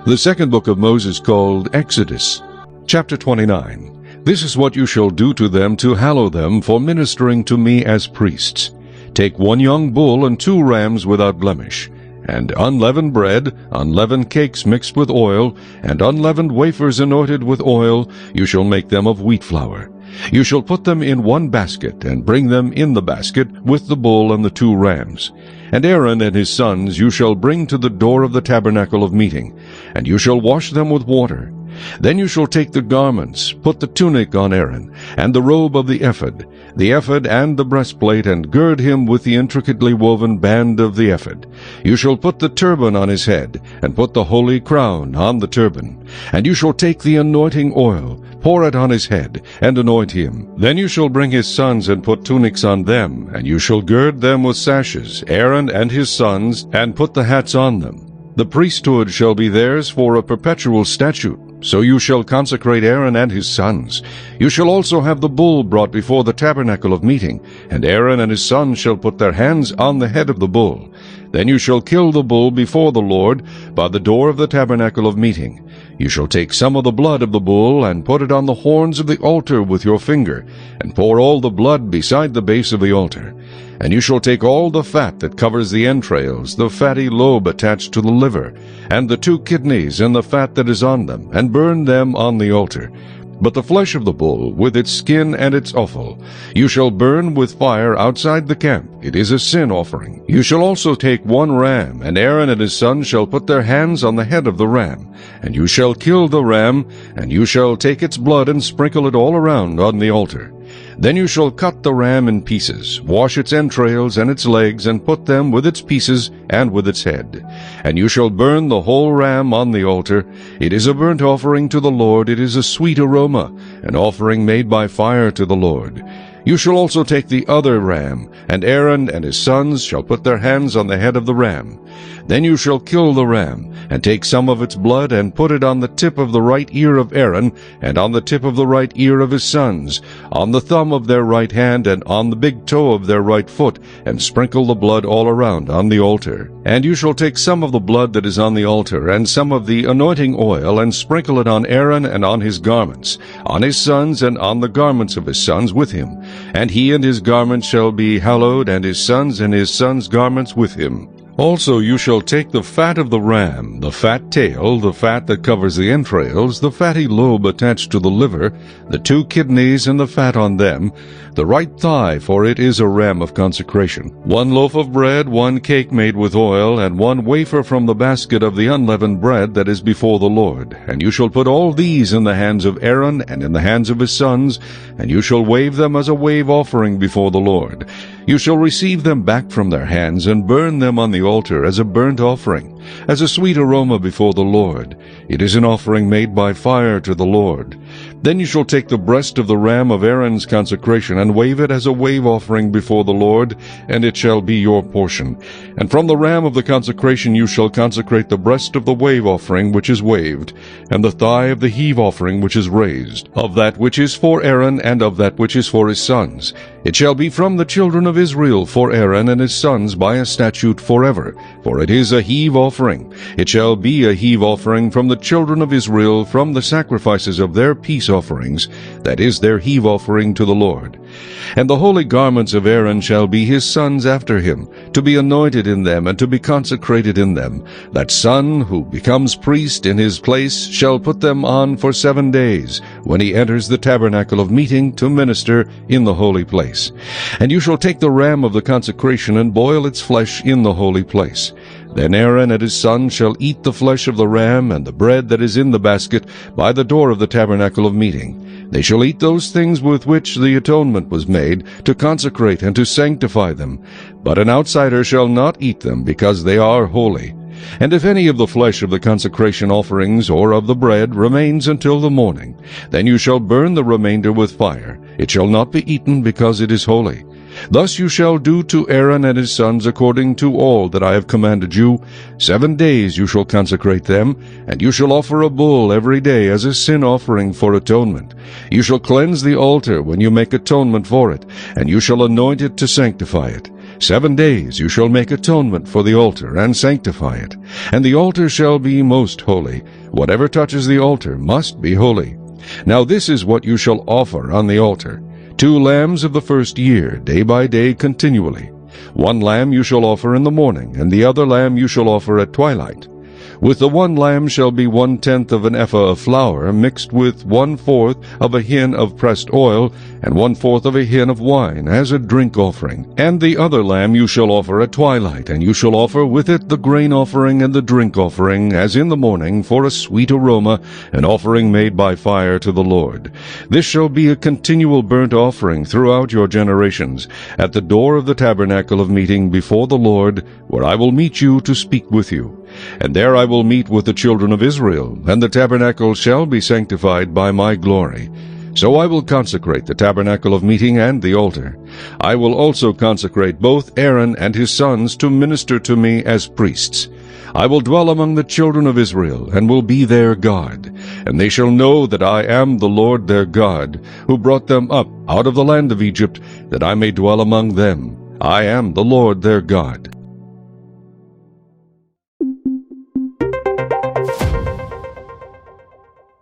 The second book of Moses, called Exodus. Chapter 29. This is what you shall do to them to hallow them for ministering to me as priests. Take 1 young bull and 2 rams without blemish, and unleavened bread, unleavened cakes mixed with oil, and unleavened wafers anointed with oil. You shall make them of wheat flour. You shall put them in 1 basket, and bring them in the basket with the bull and the 2 rams. And Aaron and his sons you shall bring to the door of the tabernacle of meeting, and you shall wash them with water. Then you shall take the garments, put the tunic on Aaron, and the robe of the ephod and the breastplate, and gird him with the intricately woven band of the ephod. You shall put the turban on his head, and put the holy crown on the turban. And you shall take the anointing oil, pour it on his head, and anoint him. Then you shall bring his sons, and put tunics on them, and you shall gird them with sashes, Aaron and his sons, and put the hats on them. The priesthood shall be theirs for a perpetual statute. So you shall consecrate Aaron and his sons. You shall also have the bull brought before the tabernacle of meeting, and Aaron and his sons shall put their hands on the head of the bull. Then you shall kill the bull before the Lord by the door of the tabernacle of meeting. You shall take some of the blood of the bull, and put it on the horns of the altar with your finger, and pour all the blood beside the base of the altar. And you shall take all the fat that covers the entrails, the fatty lobe attached to the liver, and the 2 kidneys and the fat that is on them, and burn them on the altar. But the flesh of the bull, with its skin and its offal, you shall burn with fire outside the camp. It is a sin offering. You shall also take 1 ram, and Aaron and his sons shall put their hands on the head of the ram. And you shall kill the ram, and you shall take its blood and sprinkle it all around on the altar. Then you shall cut the ram in pieces, wash its entrails and its legs, and put them with its pieces and with its head. And you shall burn the whole ram on the altar. It is a burnt offering to the Lord. It is a sweet aroma, an offering made by fire to the Lord. You shall also take the other ram, and Aaron and his sons shall put their hands on the head of the ram. Then you shall kill the ram, and take some of its blood, and put it on the tip of the right ear of Aaron, and on the tip of the right ear of his sons, on the thumb of their right hand, and on the big toe of their right foot, and sprinkle the blood all around on the altar. And you shall take some of the blood that is on the altar, and some of the anointing oil, and sprinkle it on Aaron and on his garments, on his sons and on the garments of his sons with him. And he and his garments shall be hallowed, and his sons' garments with him. Also you shall take the fat of the ram, the fat tail, the fat that covers the entrails, the fatty lobe attached to the liver, the 2 kidneys and the fat on them, the right thigh, for it is a ram of consecration, 1 loaf of bread, 1 cake made with oil, and 1 wafer from the basket of the unleavened bread that is before the Lord. And you shall put all these in the hands of Aaron and in the hands of his sons, and you shall wave them as a wave offering before the Lord. You shall receive them back from their hands, and burn them on the altar as a burnt offering, as a sweet aroma before the Lord. It is an offering made by fire to the Lord. Then you shall take the breast of the ram of Aaron's consecration, and wave it as a wave offering before the Lord, and it shall be your portion. And from the ram of the consecration you shall consecrate the breast of the wave offering which is waved, and the thigh of the heave offering which is raised, of that which is for Aaron, and of that which is for his sons. It shall be from the children of Israel for Aaron and his sons by a statute forever, for it is a heave offering. It shall be a heave offering from the children of Israel from the sacrifices of their peace offerings, that is their heave offering to the Lord. And the holy garments of Aaron shall be his sons after him, to be anointed in them and to be consecrated in them. That son who becomes priest in his place shall put them on for 7 days, when he enters the tabernacle of meeting to minister in the holy place. And you shall take the ram of the consecration and boil its flesh in the holy place. Then Aaron and his sons shall eat the flesh of the ram and the bread that is in the basket by the door of the tabernacle of meeting. They shall eat those things with which the atonement was made, to consecrate and to sanctify them. But an outsider shall not eat them, because they are holy. And if any of the flesh of the consecration offerings or of the bread remains until the morning, then you shall burn the remainder with fire. It shall not be eaten, because it is holy. Thus you shall do to Aaron and his sons according to all that I have commanded you. 7 days you shall consecrate them, and you shall offer a bull every day as a sin offering for atonement. You shall cleanse the altar when you make atonement for it, and you shall anoint it to sanctify it. 7 days you shall make atonement for the altar, and sanctify it. And the altar shall be most holy. Whatever touches the altar must be holy. Now this is what you shall offer on the altar: 2 lambs of the first year, day by day continually. 1 lamb you shall offer in the morning, and the other lamb you shall offer at twilight. With the 1 lamb shall be 1/10 of an ephah of flour, mixed with 1/4 of a hin of pressed oil, and 1/4 of a hin of wine, as a drink offering. And the other lamb you shall offer at twilight, and you shall offer with it the grain offering and the drink offering, as in the morning, for a sweet aroma, an offering made by fire to the Lord. This shall be a continual burnt offering throughout your generations, at the door of the tabernacle of meeting before the Lord, where I will meet you to speak with you. And there I will meet with the children of Israel, and the tabernacle shall be sanctified by my glory. So I will consecrate the tabernacle of meeting and the altar. I will also consecrate both Aaron and his sons to minister to me as priests. I will dwell among the children of Israel, and will be their God. And they shall know that I am the Lord their God, who brought them up out of the land of Egypt, that I may dwell among them. I am the Lord their God.